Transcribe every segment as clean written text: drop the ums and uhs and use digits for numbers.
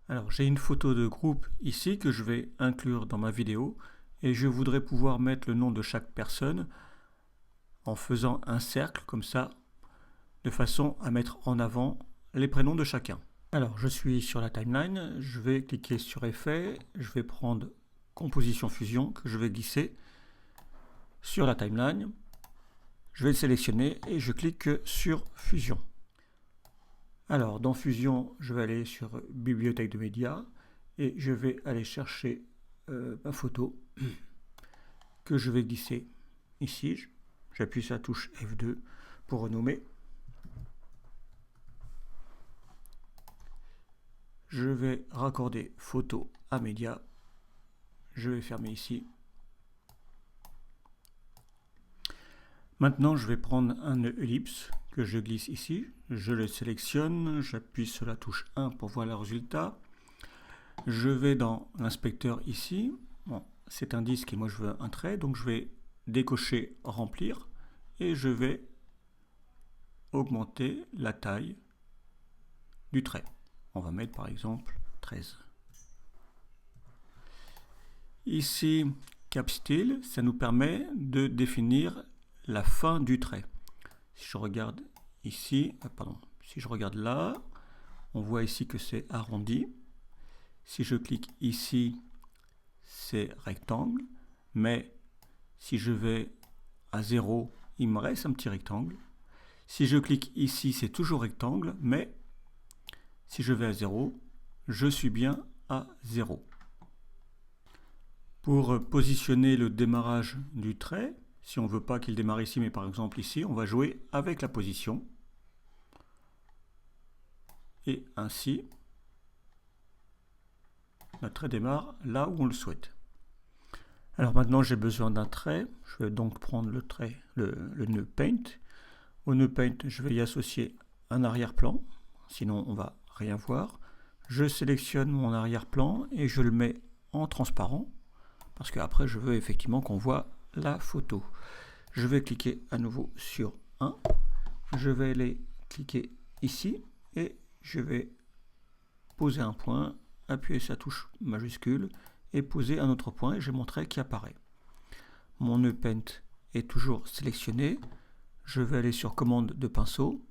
Alors j'ai une photo de groupe ici que je vais inclure dans ma vidéo et je voudrais pouvoir mettre le nom de chaque personne en faisant un cercle comme ça de façon à mettre en avant les prénoms de chacun. Alors je suis sur la timeline, je vais cliquer sur effet, je vais prendre composition fusion que je vais glisser sur la timeline. Je vais le sélectionner et je clique sur fusion. Alors dans fusion, je vais aller sur bibliothèque de médias et je vais aller chercher ma photo que je vais glisser ici. J'appuie sur la touche F2 pour renommer. Je vais raccorder photo à média. Je vais fermer ici. Maintenant, je vais prendre un nœud ellipse que je glisse ici. Je le sélectionne, j'appuie sur la touche 1 pour voir le résultat. Je vais dans l'inspecteur ici. Bon, c'est un disque et moi je veux un trait, donc je vais décocher remplir et je vais augmenter la taille du trait. On va mettre par exemple 13. Ici, capstyle, ça nous permet de définir la fin du trait. Si je regarde ici, si je regarde là, on voit ici que c'est arrondi. Si je clique ici, c'est rectangle, mais si je vais à 0, il me reste un petit rectangle. Si je clique ici, c'est toujours rectangle, mais si je vais à 0, je suis bien à 0. Pour positionner le démarrage du trait, si on ne veut pas qu'il démarre ici, mais par exemple ici, on va jouer avec la position. Et ainsi, le trait démarre là où on le souhaite. Alors maintenant, j'ai besoin d'un trait. Je vais donc prendre le trait, le nœud Paint. Au nœud Paint, je vais y associer un arrière-plan, sinon on ne va rien voir. Je sélectionne mon arrière-plan et je le mets en transparent, parce qu'après, je veux effectivement qu'on voit la photo. Je vais cliquer à nouveau sur 1. Je vais aller cliquer ici et je vais poser un point, appuyer sur la touche majuscule et poser un autre point et j'ai mon trait qui apparaît. Mon nœud Paint est toujours sélectionné. Je vais aller sur commande de pinceau.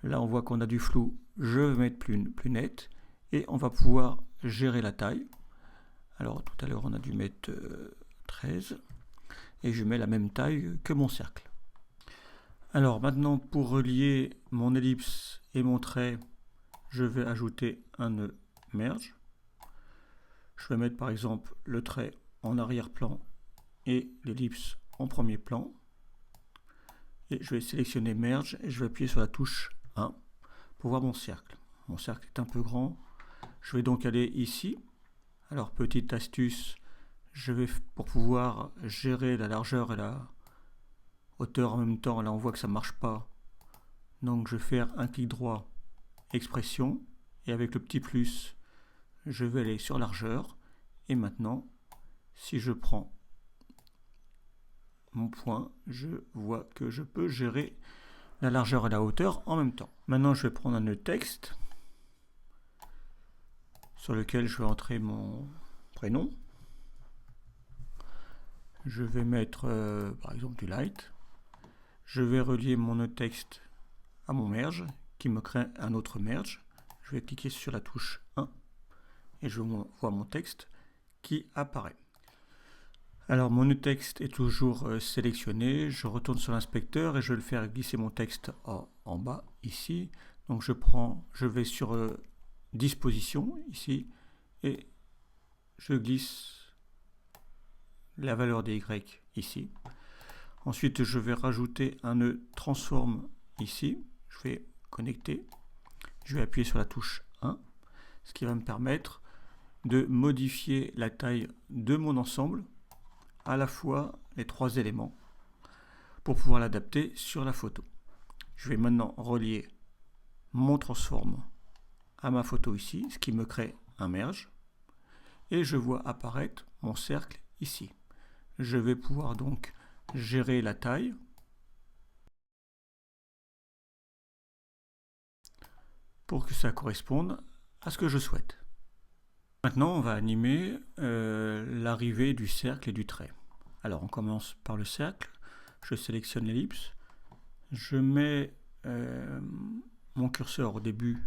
Là, on voit qu'on a du flou. Je vais mettre plus net et on va pouvoir gérer la taille. Alors, tout à l'heure, on a dû mettre 13 et je mets la même taille que mon cercle. Alors, maintenant, pour relier mon ellipse et mon trait, je vais ajouter un nœud merge. Je vais mettre par exemple le trait en arrière-plan et l'ellipse en premier plan. Et je vais sélectionner merge et je vais appuyer sur la touche 1 pour voir mon cercle. Mon cercle est un peu grand. Je vais donc aller ici. Alors petite astuce, je vais pour pouvoir gérer la largeur et la hauteur en même temps. Là on voit que ça ne marche pas. Donc je vais faire un clic droit, expression, et avec le petit plus, je vais aller sur largeur. Et maintenant, si je prends mon point, je vois que je peux gérer la largeur et la hauteur en même temps. Maintenant, je vais prendre un nœud texte sur lequel je vais entrer mon prénom. Je vais mettre par exemple du light. Je vais relier mon nœud texte à mon merge qui me crée un autre merge. Je vais cliquer sur la touche 1 et je vois mon texte qui apparaît. Alors mon nœud texte est toujours sélectionné, je retourne sur l'inspecteur et je vais le faire glisser mon texte en bas ici. Donc je vais sur disposition ici et je glisse la valeur des Y ici. Ensuite je vais rajouter un nœud transform ici, je vais connecter, je vais appuyer sur la touche 1, ce qui va me permettre de modifier la taille de mon ensemble, à la fois les trois éléments pour pouvoir l'adapter sur la photo. Je vais maintenant relier mon transform à ma photo ici, ce qui me crée un merge, et je vois apparaître mon cercle ici. Je vais pouvoir donc gérer la taille pour que ça corresponde à ce que je souhaite. Maintenant, on va animer l'arrivée du cercle et du trait. Alors, on commence par le cercle. Je sélectionne l'ellipse. Je mets mon curseur au début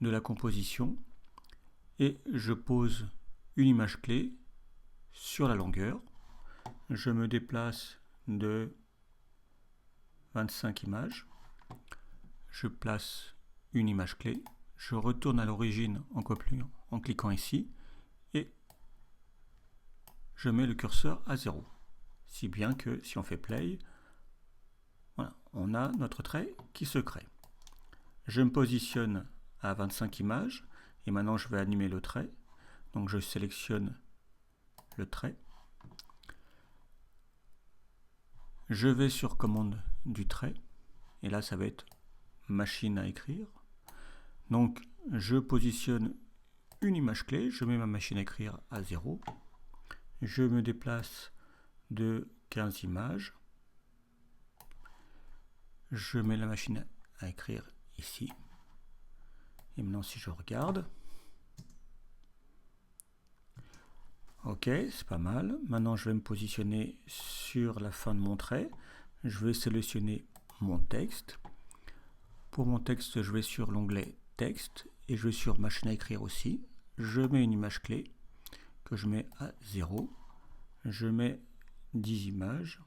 de la composition et je pose une image clé sur la longueur. Je me déplace de 25 images. Je place une image clé. Je retourne à l'origine en cliquant ici et je mets le curseur à 0. Si bien que si on fait play, voilà, on a notre trait qui se crée. Je me positionne à 25 images et maintenant je vais animer le trait. Donc je sélectionne le trait. Je vais sur commande du trait et là ça va être machine à écrire. Donc je positionne une image clé, je mets ma machine à écrire à 0. Je me déplace de 15 images. Je mets la machine à écrire ici. Et maintenant si je regarde, ok, c'est pas mal. Maintenant je vais me positionner sur la fin de mon trait. Je vais sélectionner mon texte. Pour mon texte, je vais sur l'onglet texte et je vais sur machine à écrire aussi. Je mets une image clé que je mets à 0. Je mets 10 images.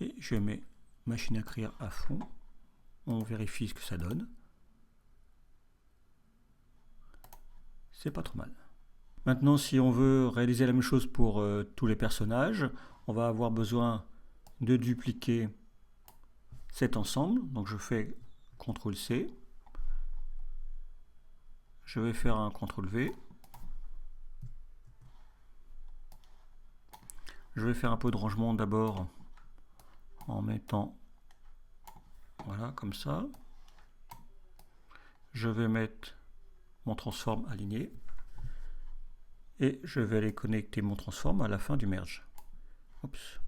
Et je mets machine à écrire à fond. On vérifie ce que ça donne. C'est pas trop mal. Maintenant, si on veut réaliser la même chose pour tous les personnages, on va avoir besoin de dupliquer cet ensemble. Donc je fais CTRL-C. Je vais faire un CTRL-V. Je vais faire un peu de rangement d'abord en mettant, voilà, comme ça. Je vais mettre mon transform aligné. Et je vais aller connecter mon transform à la fin du merge. Oups.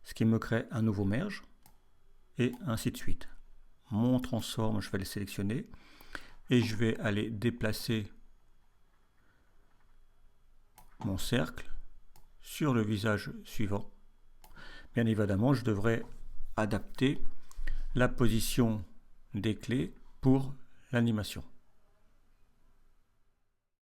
Ce qui me crée un nouveau merge. Et ainsi de suite. Mon transform, je vais le sélectionner. Et je vais aller déplacer mon cercle sur le visage suivant. Bien évidemment, je devrais adapter la position des clés pour l'animation.